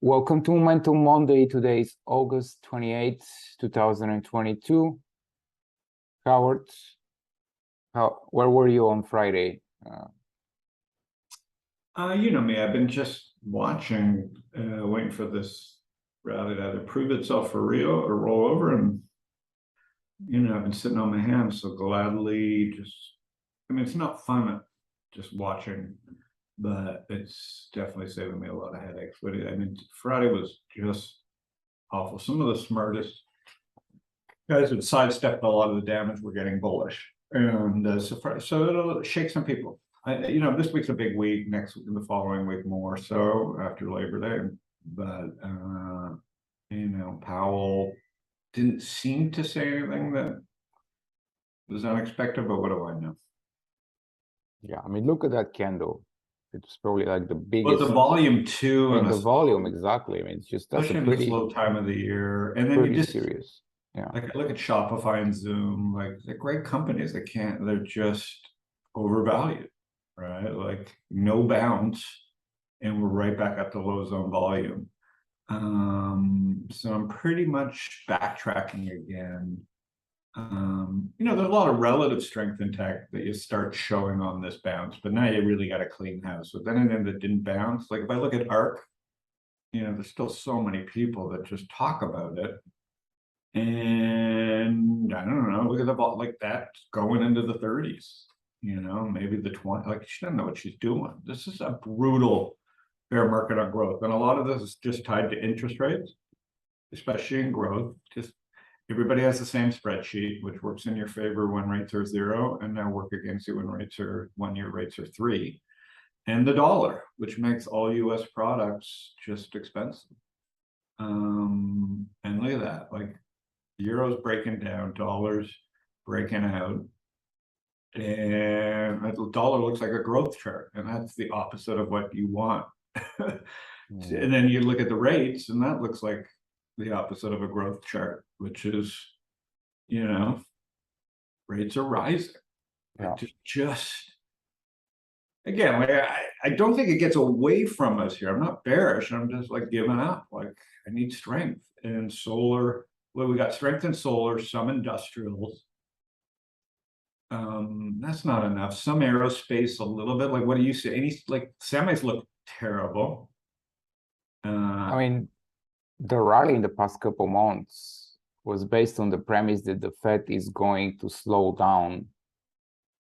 Welcome to Momentum Monday. Today is August 28th, 2022. Howard, where were you on Friday? You know me, I've been just watching, waiting for this rally to either prove itself for real or roll over. And, I've been sitting on my hands, so gladly it's not fun just watching, but it's definitely saving me a lot of headaches. But Friday was just awful. Some of the smartest guys had sidestepped a lot of the damage were getting bullish. And so it'll shake some people. This week's a big week. Next week and the following week more so after Labor Day. But Powell didn't seem to say anything that was unexpected. But what do I know? Yeah, look at that candle. It's probably like the biggest. But the volume too, and the volume exactly. It's just that's a pretty slow time of the year, and then pretty serious. Yeah, like I look at Shopify and Zoom, like they're great companies. They're just overvalued. Right, like no bounce, and we're right back at the low zone volume. So I'm pretty much backtracking again. There's a lot of relative strength in tech that you start showing on this bounce, but now you really got to clean house. So then that didn't bounce. Like if I look at ARK, there's still so many people that just talk about it. And I don't know, look at the like that going into the 30s. Maybe the 20, like she doesn't know what she's doing. This is a brutal bear market on growth. And a lot of this is just tied to interest rates, especially in growth. Just everybody has the same spreadsheet, which works in your favor when rates are 0, and now work against you when 1-year rates are 3. And the dollar, which makes all US products just expensive. And look at that, like euro's breaking down, dollars breaking out. And the dollar looks like a growth chart, and that's the opposite of what you want. And then you look at the rates, and that looks like the opposite of a growth chart, which is, rates are rising. Yeah. Just again, like I don't think it gets away from us here. I'm not bearish. I'm just like giving up. Like I need strength in solar. Well, we got strength in solar, some industrials. That's not enough. Some aerospace a little bit. Like what do you say? Like semis look terrible. The rally in the past couple months was based on the premise that the Fed is going to slow down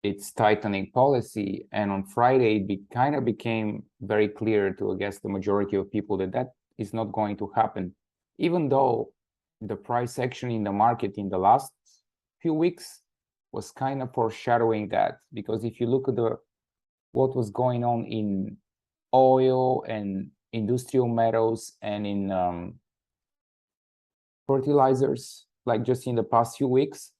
its tightening policy, and on Friday it kind of became very clear to, I guess, the majority of people that is not going to happen, even though the price action in the market in the last few weeks was kind of foreshadowing that. Because if you look at what was going on in oil and industrial metals and in fertilizers, like just in the past few weeks,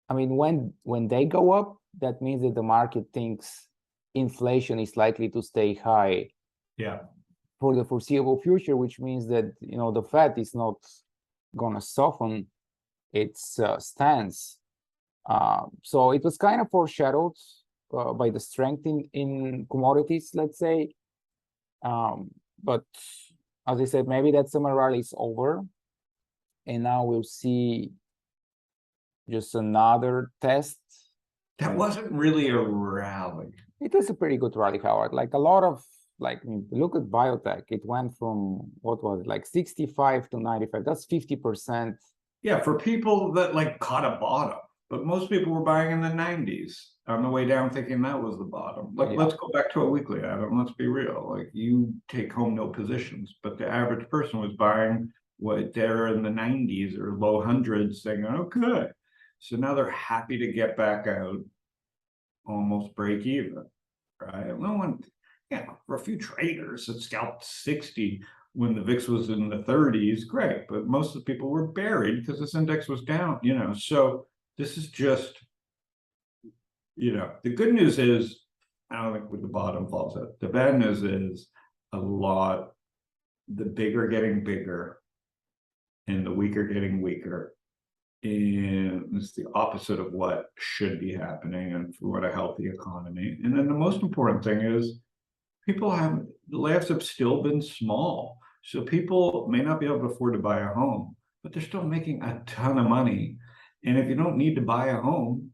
when they go up, that means that the market thinks inflation is likely to stay high for the foreseeable future, which means that the Fed is not gonna soften its stance. So it was kind of foreshadowed by the strength in commodities, let's say. But as I said, maybe that summer rally is over, and now we'll see just another test. That wasn't really a rally. It was a pretty good rally, Howard. Like a lot of, look at biotech. It went from, what was it, like 65 to 95. That's 50%. Yeah, for people that caught a bottom. But most people were buying in the 90s on the way down, thinking that was the bottom. Let's go back to a weekly, Adam. Let's be real. Like you take home no positions, but the average person was buying what they're in the 90s or low hundreds, saying, okay. So now they're happy to get back out, almost break even, right? No one, for a few traders that scalped 60 when the VIX was in the 30s, great. But most of the people were buried because this index was down, So this is just, the good news is, I don't think the bottom falls out. The bad news is the big are getting bigger and the weak are getting weaker. And it's the opposite of what should be happening and for what a healthy economy. And then the most important thing is the layoffs have still been small. So people may not be able to afford to buy a home, but they're still making a ton of money. And if you don't need to buy a home,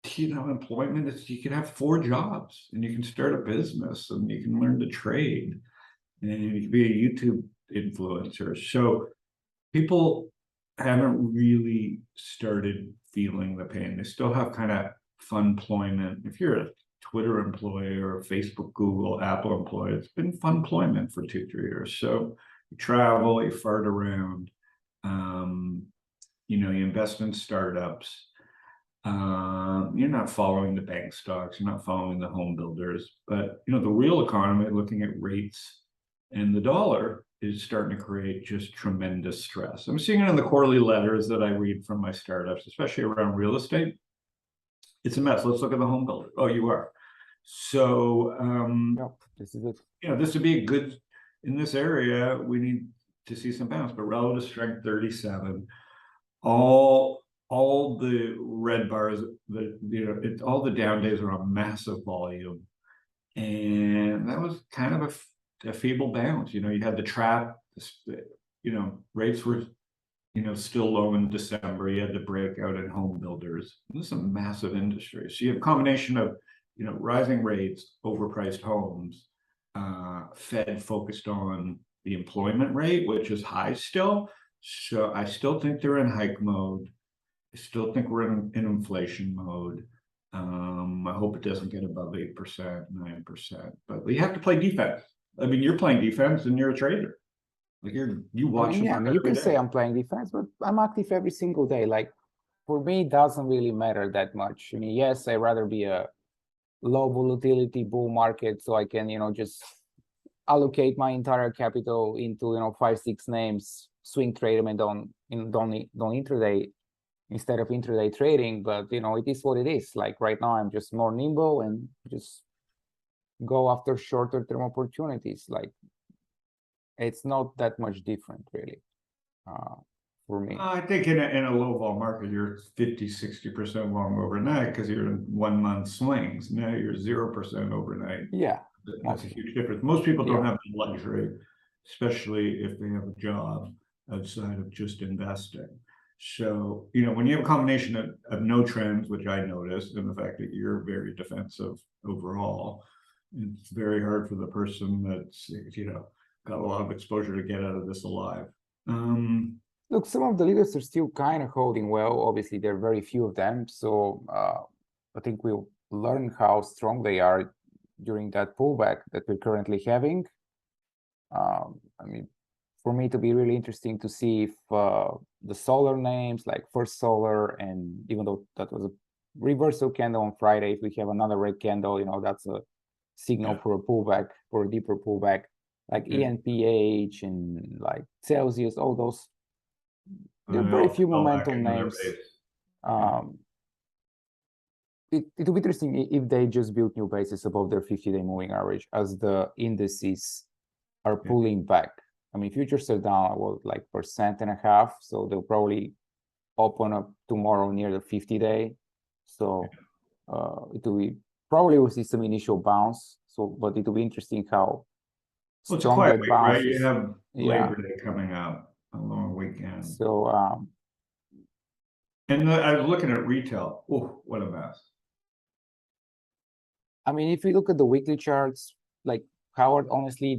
employment is, you can have 4 jobs and you can start a business and you can learn to trade and you can be a YouTube influencer. So people haven't really started feeling the pain. They still have kind of funployment. If you're a Twitter employee or a Facebook, Google, Apple employee, it's been funployment for 2-3 years. So you travel, you fart around, you invest in startups. You're not following the bank stocks, you're not following the home builders, but the real economy, looking at rates and the dollar, is starting to create just tremendous stress. I'm seeing it in the quarterly letters that I read from my startups, especially around real estate. It's a mess. Let's look at the home builder. Oh, you are. So, this is it. This would be a good, in this area, we need to see some bounce, but relative strength 37, all the red bars, all the down days are on massive volume. And that was kind of a feeble bounce. You had the trap, rates were, still low in December. You had the breakout in home builders. This is a massive industry. So you have a combination of, rising rates, overpriced homes, Fed focused on the employment rate, which is high still. So I still think they're in hike mode. I still think we're in inflation mode. I hope it doesn't get above 8%, 9%, but we have to play defense. I mean, you're playing defense and you're a trader. Like you watch. You can say I'm playing defense, but I'm active every single day. Like for me, it doesn't really matter that much. I mean, yes, I'd rather be a low volatility bull market so I can, just allocate my entire capital into, 5-6 names, swing trade them and don't intraday instead of intraday trading. But it is what it is. Like right now, I'm just more nimble and just go after shorter term opportunities. Like it's not that much different really for me. I think in a low vol market, you're 50-60% long overnight because you're in 1 month swings. Now you're 0% overnight. Yeah, that's a huge difference. Most people don't have the luxury, especially if they have a job outside of just investing. So, when you have a combination of no trends, which I noticed, and the fact that you're very defensive overall, it's very hard for the person that's, got a lot of exposure to get out of this alive. Look, some of the leaders are still kind of holding well. Obviously, there are very few of them. So I think we'll learn how strong they are during that pullback that we're currently having. I mean, for me, to be really interesting to see if the solar names like First Solar, and even though that was a reversal candle on Friday, if we have another red candle, that's a signal for a pullback, for a deeper pullback, like ENPH and like Celsius, all those. There are very few momentum names. It will be interesting if they just build new bases above their 50-day moving average as the indices are pulling back. I mean, futures are down like 1.5%, so they'll probably open up tomorrow near the 50-day. So it will be probably will see some initial bounce. So, but it will be interesting how strong that bounce. Right? You have Labor Day coming up, a long weekend. So, and I was looking at retail. Oh, what a mess! I mean, if you look at the weekly charts, like Howard, honestly,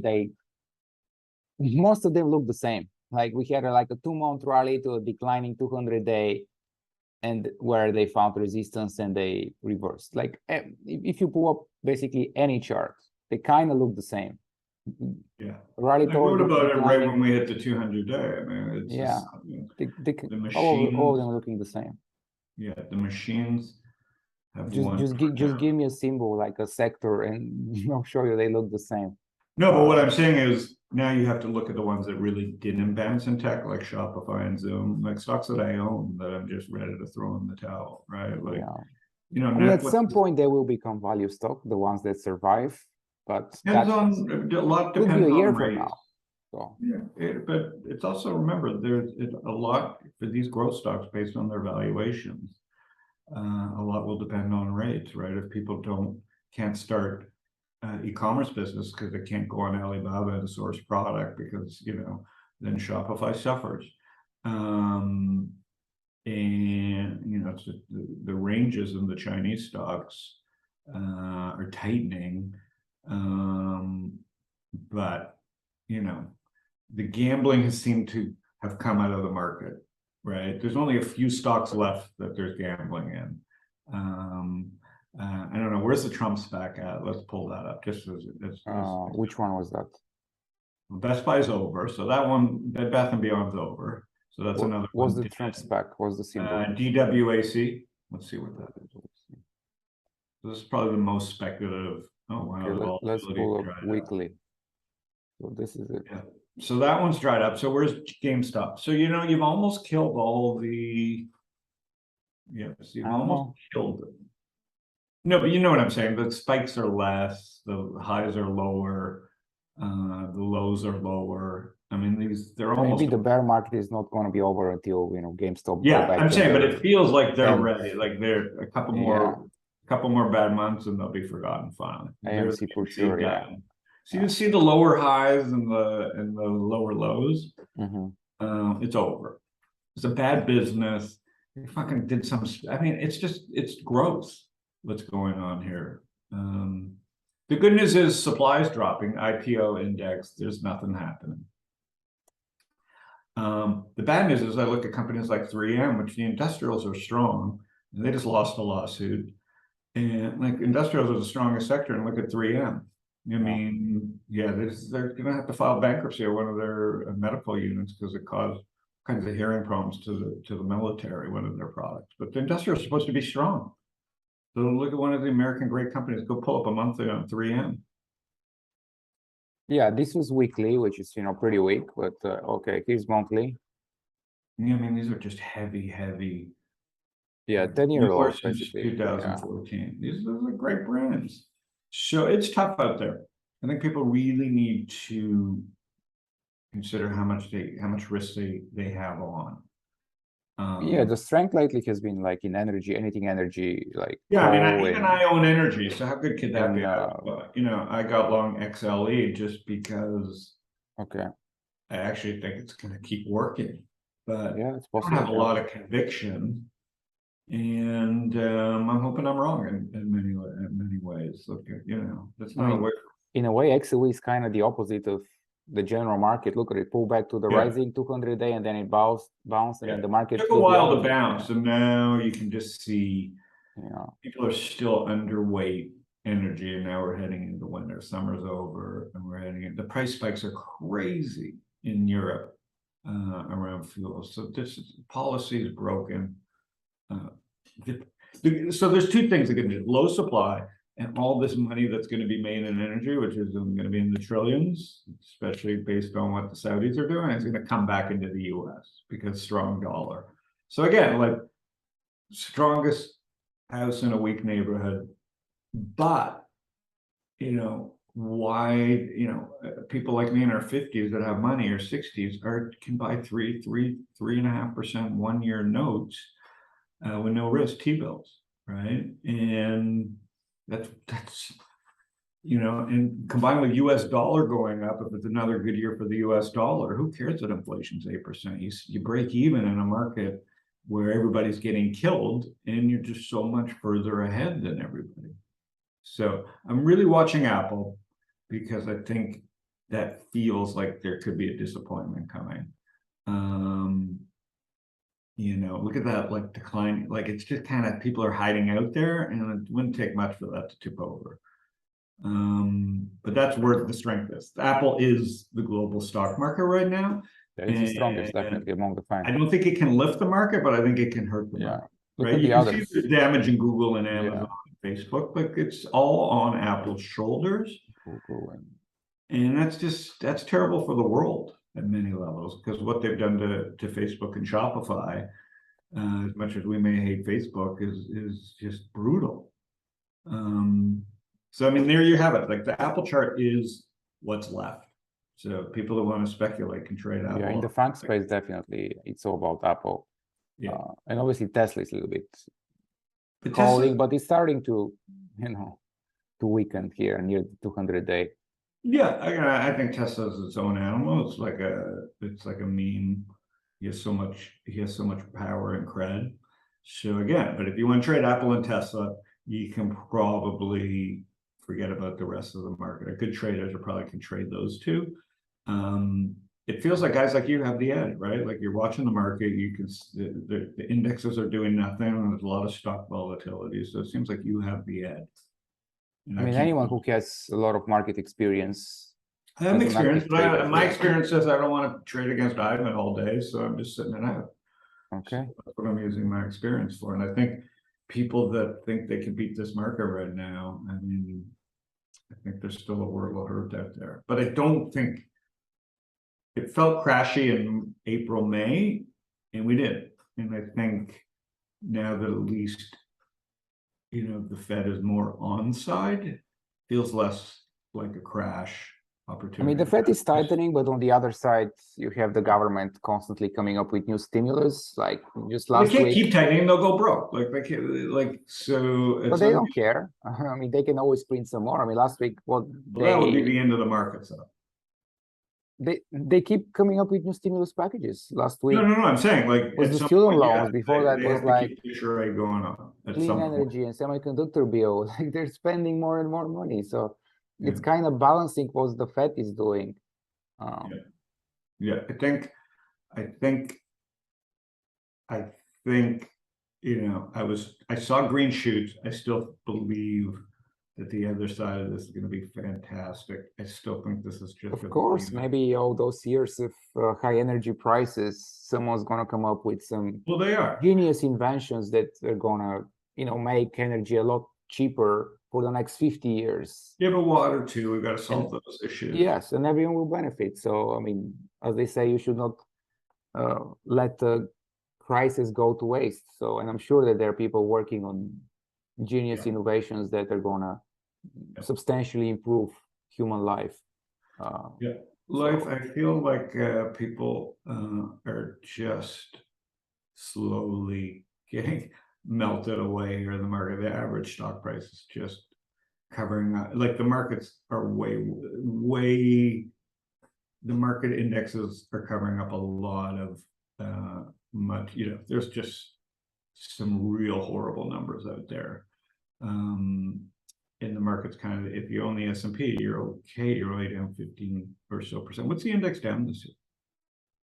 most of them look the same. Like we had like a 2-month rally to a declining 200-day, and where they found resistance and they reversed. Like if you pull up basically any chart, they kind of look the same. Yeah. Rally I wrote about it right when we hit the 200-day. I mean, it's just, the machines, all of them looking the same. Yeah, the machines have just give me a symbol like a sector, and I'll show you they look the same. No, but what I'm saying is now you have to look at the ones that really didn't bounce in tech, like Shopify and Zoom, like stocks that I own that I'm just ready to throw in the towel, right? Like, I mean, at some point they will become value stock, the ones that survive, but a lot depends could be a year on from rates. now. So. Yeah, but it's also, remember, there's a lot for these growth stocks based on their valuations. A lot will depend on rates, right? If people can't start e-commerce business because they can't go on Alibaba to source product because, you know, then Shopify suffers. And, you know, it's the ranges in the Chinese stocks are tightening. But, you know, the gambling has seemed to have come out of the market, right? There's only a few stocks left that there's gambling in. I don't know, where's the Trump SPAC at? Let's pull that up. Just as which one was that? Best Buy's over, so that one, Bed Bath & Beyond's over. So that's another one. Was the Trump SPAC? What's the symbol? DWAC. Let's see what that is. This is probably the most speculative. Oh wow! Okay, let's pull up weekly. So this is it. Yeah. So that one's dried up. So where's GameStop? So, you know, you've almost killed all the. Yeah, so you've almost killed it. No, but you know what I'm saying. The spikes are less. The highs are lower. The lows are lower. I mean, they're almost. Maybe the bear market is not going to be over until, you know, GameStop. Yeah, I'm saying, but it feels like they're ready. Like they're a couple more bad months, and they'll be forgotten finally. AMC for sure. Yeah. So you see the lower highs and the lower lows. It's over. It's a bad business. They fucking did some. I mean, it's gross what's going on here. The good news is supply is dropping. IPO index. There's nothing happening. The bad news is I look at companies like 3M, which the industrials are strong, and they just lost a lawsuit. And like industrials are the strongest sector, and look at 3M. I mean, yeah, they're going to have to file bankruptcy of one of their medical units because it caused kinds of hearing problems to the military, one of their products. But the industrial is supposed to be strong. So look at one of the American great companies. Go pull up a monthly on 3M. Yeah, this was weekly, which is, you know, pretty weak. But okay, here's monthly. Yeah, I mean, these are just heavy. Yeah, 10-year lows, basically. 2014. Yeah. These are great brands. So it's tough out there. I think people really need to consider how much risk they have on. Yeah, the strength lately has been like in energy, anything energy, like yeah. I mean, I own energy, so how good could that be? You know, I got long XLE just because. Okay. I actually think it's going to keep working, but yeah, it's possible. I don't have a lot of conviction. And I'm hoping I'm wrong in many ways. Look, you know, that's not a way. In a way, XLE is kind of the opposite of the general market. Look at it, pull back to the rising 200-day, and then it bounced, and then the market took a while to bounce, and now you can just see, people are still underweight energy, and now we're heading into winter. Summer's over, and we're heading in. The price spikes are crazy in Europe around fuel. So this policy is broken. So there's two things that can do: low supply and all this money that's going to be made in energy, which is going to be in the trillions, especially based on what the Saudis are doing. It's going to come back into the US because strong dollar. So again, like strongest house in a weak neighborhood, but you know, why, you know, people like me in our 50s that have money or 60s can buy 3.5% 1 year notes with no risk, T-bills, right? And that's you know, and combined with US dollar going up, if it's another good year for the US dollar, who cares that inflation's 8%? You break even in a market where everybody's getting killed, and you're just so much further ahead than everybody. So I'm really watching Apple because I think that feels like there could be a disappointment coming. You know, look at that, like decline, like it's just kind of people are hiding out there, and it wouldn't take much for that to tip over. But that's where the strength is. Apple is the global stock market right now. It's the strongest, definitely among the five. I don't think it can lift the market, but I think it can hurt the market. Look right? at You the can others. see the damage in Google and Amazon and Facebook, but it's all on Apple's shoulders. And that's terrible for the world at many levels, because what they've done to Facebook and Shopify, as much as we may hate Facebook, is just brutal. So I mean, there you have it. Like the Apple chart is what's left. So people that want to speculate can trade Apple. Yeah, in the fund space, definitely, it's all about Apple. Yeah, and obviously Tesla is a little bit falling, but it's starting to, you know. to weaken here near the 200-day. Yeah, I think Tesla's its own animal. It's like a meme. He has so much power and cred. So again, but if you want to trade Apple and Tesla, you can probably forget about the rest of the market. A good traders are probably can trade those two. It feels like guys like you have the edge, right? Like you're watching the market, you can the indexes are doing nothing, and there's a lot of stock volatility. So it seems like you have the edge. I mean, anyone who has a lot of market experience. I have experience, but my experience says I don't want to trade against Ivan all day, so I'm just sitting it out. Okay. So that's what I'm using my experience for. And I think people that think they can beat this market right now, I mean, I think there's still a world of hurt out there. But I don't think it felt crashy in April, May, and we did. And I think now that at least, the Fed is more on side, feels less like a crash opportunity. I mean, the Fed is tightening, but on the other side, you have the government constantly coming up with new stimulus. Like just last week, they can't keep tightening; they'll go broke. So. But they don't care. I mean, they can always print some more. I mean, last week, that would be the end of the markets, though. They keep coming up with new stimulus packages. Last week, no, I'm saying was the student loans. Before that was like rate going on. Clean energy and semiconductor bill. Like they're spending more and more money. So it's kind of balancing what the Fed is doing. I think I saw green shoots. I still believe that the other side of this is going to be fantastic. I still think this is just. Of course, maybe all those years of high energy prices, someone's going to come up with some genius inventions that are going to, make energy a lot cheaper for the next 50 years. Yeah, but water too. We've got to solve those issues. Yes, and everyone will benefit. So, I mean, as they say, you should not let the crisis go to waste. So, and I'm sure that there are people working on genius innovations that are going to substantially improve human life. I feel like people are just slowly getting melted away, or the market, the average stock price is just covering up. Like the markets are way, the market indexes are covering up a lot of much, there's just some real horrible numbers out there. In the market's kind of, if you own the S&P, you're okay. You're only down 15 or so percent. What's the index down this year?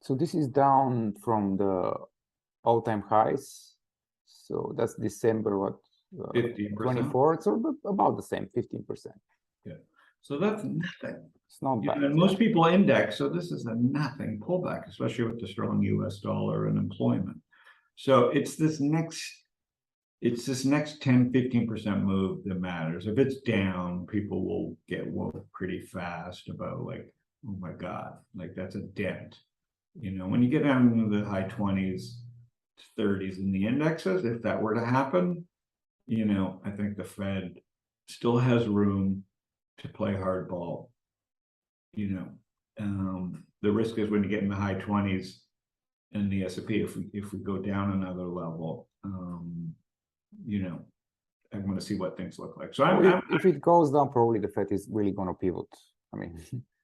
So this is down from the all-time highs. So that's December, 24. So about the same, 15%. Yeah. So that's nothing. It's not bad. And most people index, so this is a nothing pullback, especially with the strong US dollar and employment. So it's this next 10-15% move that matters. If it's down, people will get woke pretty fast about like, oh my God, like that's a dent. When you get down into the high 20s, 30s in the indexes, if that were to happen, I think the Fed still has room to play hardball. The risk is when you get in the high 20s in the S&P, if we go down another level, I want to see what things look like. So if it goes down, probably the Fed is really going to pivot. I mean,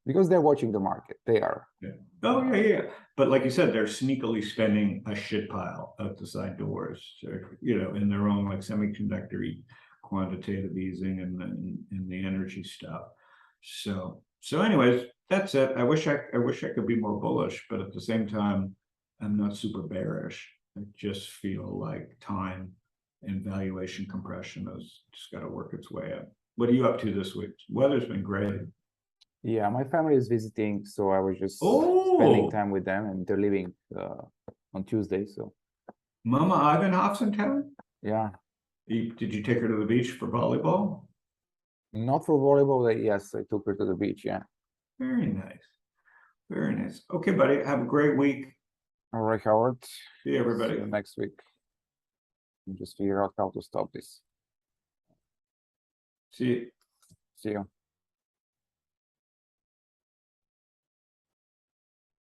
because they're watching the market. They are. Yeah. Oh, yeah. But like you said, they're sneakily spending a shit pile out the side doors, in their own like semiconductor quantitative easing and the energy stuff. So anyways, that's it. I wish I could be more bullish, but at the same time, I'm not super bearish. I just feel like time and valuation compression has just got to work its way up. What are you up to this week? Weather's been great. Yeah, my family is visiting, so I was just spending time with them, and they're leaving on Tuesday. So, Mama Ivanhoff's in town? Yeah. Did you take her to the beach for volleyball? Not for volleyball, but yes, I took her to the beach. Yeah. Very nice. Very nice. Okay, buddy. Have a great week. All right, Howard. See you, everybody. See you next week. Just figure out how to stop this. See you. See you.